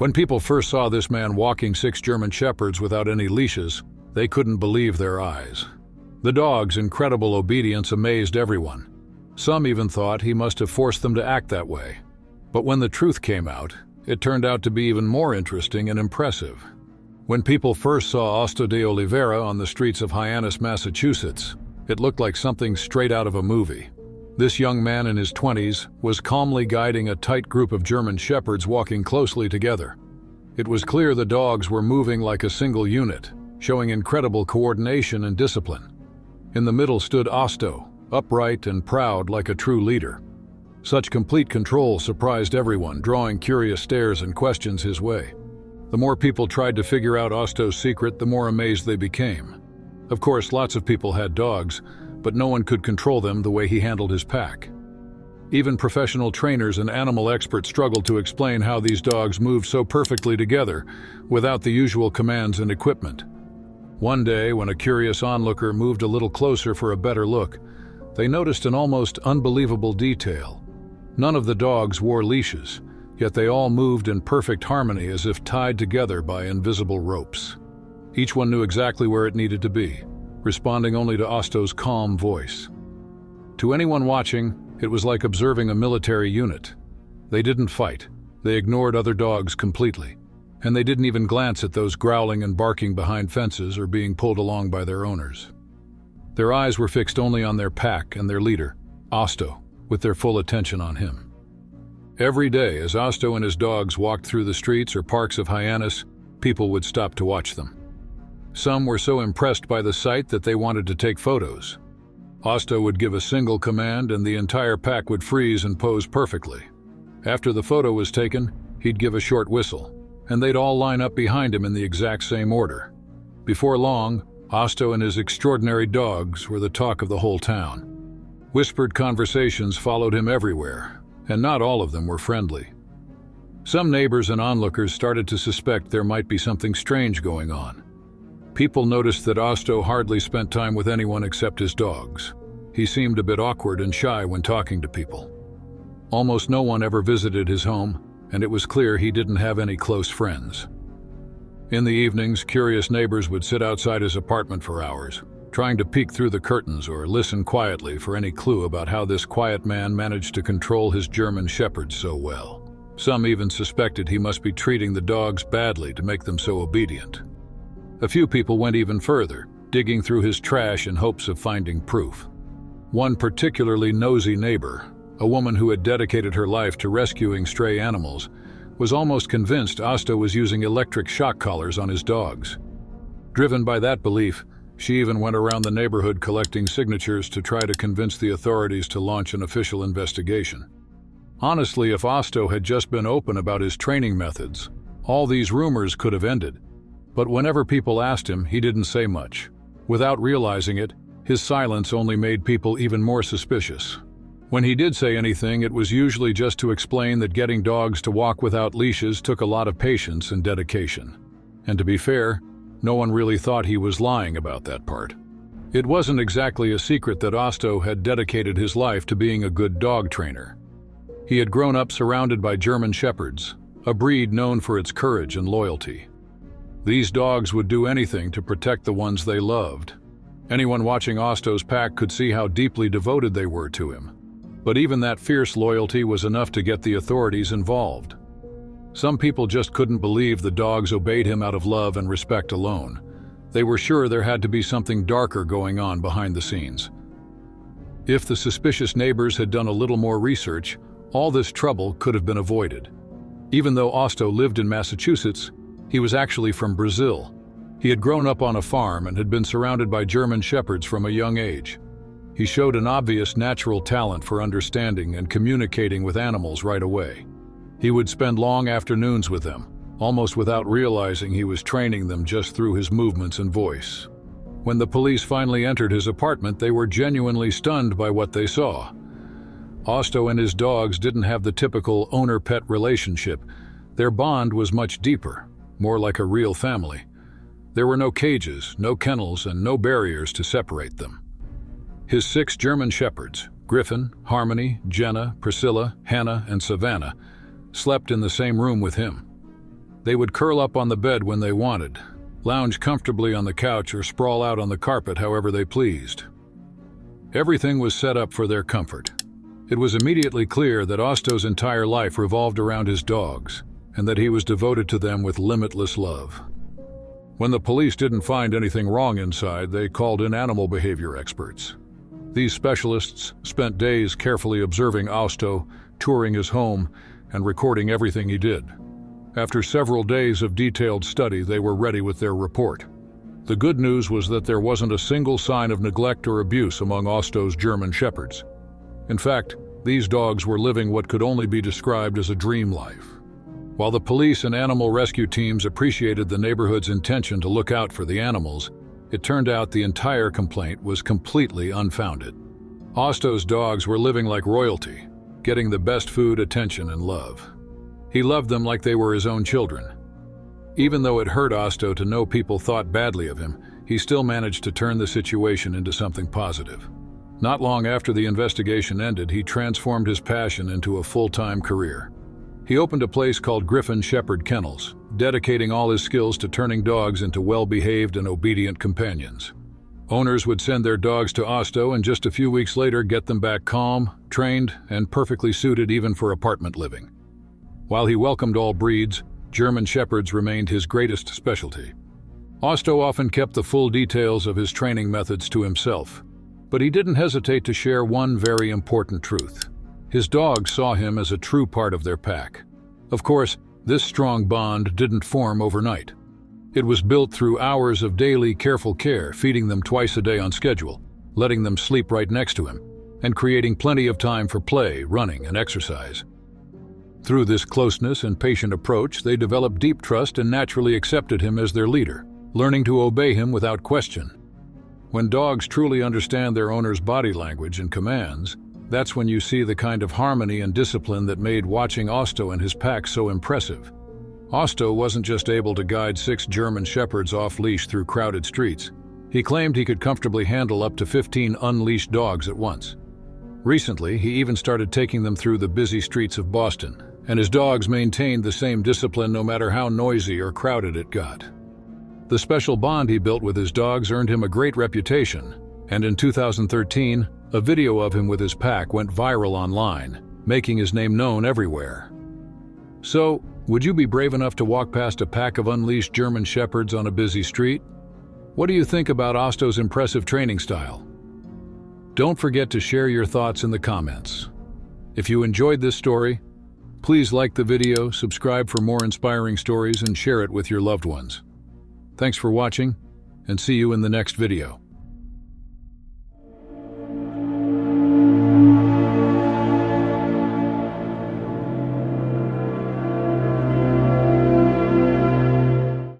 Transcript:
When people first saw this man walking 6 German Shepherds without any leashes, they couldn't believe their eyes. The dog's incredible obedience amazed everyone. Some even thought he must have forced them to act that way. But when the truth came out, it turned out to be even more interesting and impressive. When people first saw Asto de Oliveira on the streets of Hyannis, Massachusetts, it looked like something straight out of a movie. This young man in his 20s was calmly guiding a tight group of German Shepherds walking closely together. It was clear the dogs were moving like a single unit, showing incredible coordination and discipline. In the middle stood Asto, upright and proud like a true leader. Such complete control surprised everyone, drawing curious stares and questions his way. The more people tried to figure out Asto's secret, the more amazed they became. Of course, lots of people had dogs, but no one could control them the way he handled his pack. Even professional trainers and animal experts struggled to explain how these dogs moved so perfectly together, without the usual commands and equipment. One day, when a curious onlooker moved a little closer for a better look, they noticed an almost unbelievable detail. None of the dogs wore leashes, yet they all moved in perfect harmony as if tied together by invisible ropes. Each one knew exactly where it needed to be, responding only to Asto's calm voice. To anyone watching, it was like observing a military unit. They didn't fight, they ignored other dogs completely, and they didn't even glance at those growling and barking behind fences or being pulled along by their owners. Their eyes were fixed only on their pack and their leader, Asto, with their full attention on him. Every day, as Asto and his dogs walked through the streets or parks of Hyannis, people would stop to watch them. Some were so impressed by the sight that they wanted to take photos. Asto would give a single command and the entire pack would freeze and pose perfectly. After the photo was taken, he'd give a short whistle, and they'd all line up behind him in the exact same order. Before long, Asto and his extraordinary dogs were the talk of the whole town. Whispered conversations followed him everywhere, and not all of them were friendly. Some neighbors and onlookers started to suspect there might be something strange going on. People noticed that Asto hardly spent time with anyone except his dogs. He seemed a bit awkward and shy when talking to people. Almost no one ever visited his home, and it was clear he didn't have any close friends. In the evenings, curious neighbors would sit outside his apartment for hours, trying to peek through the curtains or listen quietly for any clue about how this quiet man managed to control his German Shepherds so well. Some even suspected he must be treating the dogs badly to make them so obedient. A few people went even further, digging through his trash in hopes of finding proof. One particularly nosy neighbor, a woman who had dedicated her life to rescuing stray animals, was almost convinced Asto was using electric shock collars on his dogs. Driven by that belief, she even went around the neighborhood collecting signatures to try to convince the authorities to launch an official investigation. Honestly, if Asto had just been open about his training methods, all these rumors could have ended. But whenever people asked him, he didn't say much. Without realizing it, his silence only made people even more suspicious. When he did say anything, it was usually just to explain that getting dogs to walk without leashes took a lot of patience and dedication. And to be fair, no one really thought he was lying about that part. It wasn't exactly a secret that Asto had dedicated his life to being a good dog trainer. He had grown up surrounded by German Shepherds, a breed known for its courage and loyalty. These dogs would do anything to protect the ones they loved. Anyone watching Asto's pack could see how deeply devoted they were to him. But even that fierce loyalty was enough to get the authorities involved. Some people just couldn't believe the dogs obeyed him out of love and respect alone. They were sure there had to be something darker going on behind the scenes. If the suspicious neighbors had done a little more research, all this trouble could have been avoided. Even though Asto lived in Massachusetts, he was actually from Brazil. He had grown up on a farm and had been surrounded by German Shepherds from a young age. He showed an obvious natural talent for understanding and communicating with animals right away. He would spend long afternoons with them, almost without realizing he was training them just through his movements and voice. When the police finally entered his apartment, they were genuinely stunned by what they saw. Asto and his dogs didn't have the typical owner-pet relationship. Their bond was much deeper, more like a real family. There were no cages, no kennels, and no barriers to separate them. His 6 German Shepherds, Griffin, Harmony, Jenna, Priscilla, Hannah, and Savannah, slept in the same room with him. They would curl up on the bed when they wanted, lounge comfortably on the couch, or sprawl out on the carpet however they pleased. Everything was set up for their comfort. It was immediately clear that Asto's entire life revolved around his dogs, and that he was devoted to them with limitless love. When the police didn't find anything wrong inside, they called in animal behavior experts. These specialists spent days carefully observing Asto, touring his home, and recording everything he did. After several days of detailed study, they were ready with their report. The good news was that there wasn't a single sign of neglect or abuse among Asto's German Shepherds. In fact, these dogs were living what could only be described as a dream life. While the police and animal rescue teams appreciated the neighborhood's intention to look out for the animals, it turned out the entire complaint was completely unfounded. Asto's dogs were living like royalty, getting the best food, attention, and love. He loved them like they were his own children. Even though it hurt Asto to know people thought badly of him, he still managed to turn the situation into something positive. Not long after the investigation ended, he transformed his passion into a full-time career. He opened a place called Griffin Shepherd Kennels, dedicating all his skills to turning dogs into well-behaved and obedient companions. Owners would send their dogs to Asto and just a few weeks later get them back calm, trained, and perfectly suited even for apartment living. While he welcomed all breeds, German Shepherds remained his greatest specialty. Asto often kept the full details of his training methods to himself, but he didn't hesitate to share one very important truth. His dogs saw him as a true part of their pack. Of course, this strong bond didn't form overnight. It was built through hours of daily careful care, feeding them twice a day on schedule, letting them sleep right next to him, and creating plenty of time for play, running, and exercise. Through this closeness and patient approach, they developed deep trust and naturally accepted him as their leader, learning to obey him without question. When dogs truly understand their owner's body language and commands, that's when you see the kind of harmony and discipline that made watching Asto and his pack so impressive. Asto wasn't just able to guide 6 German Shepherds off-leash through crowded streets. He claimed he could comfortably handle up to 15 unleashed dogs at once. Recently, he even started taking them through the busy streets of Boston, and his dogs maintained the same discipline no matter how noisy or crowded it got. The special bond he built with his dogs earned him a great reputation, and in 2013, a video of him with his pack went viral online, making his name known everywhere. So, would you be brave enough to walk past a pack of unleashed German Shepherds on a busy street? What do you think about Asto's impressive training style? Don't forget to share your thoughts in the comments. If you enjoyed this story, please like the video, subscribe for more inspiring stories, and share it with your loved ones. Thanks for watching, and see you in the next video.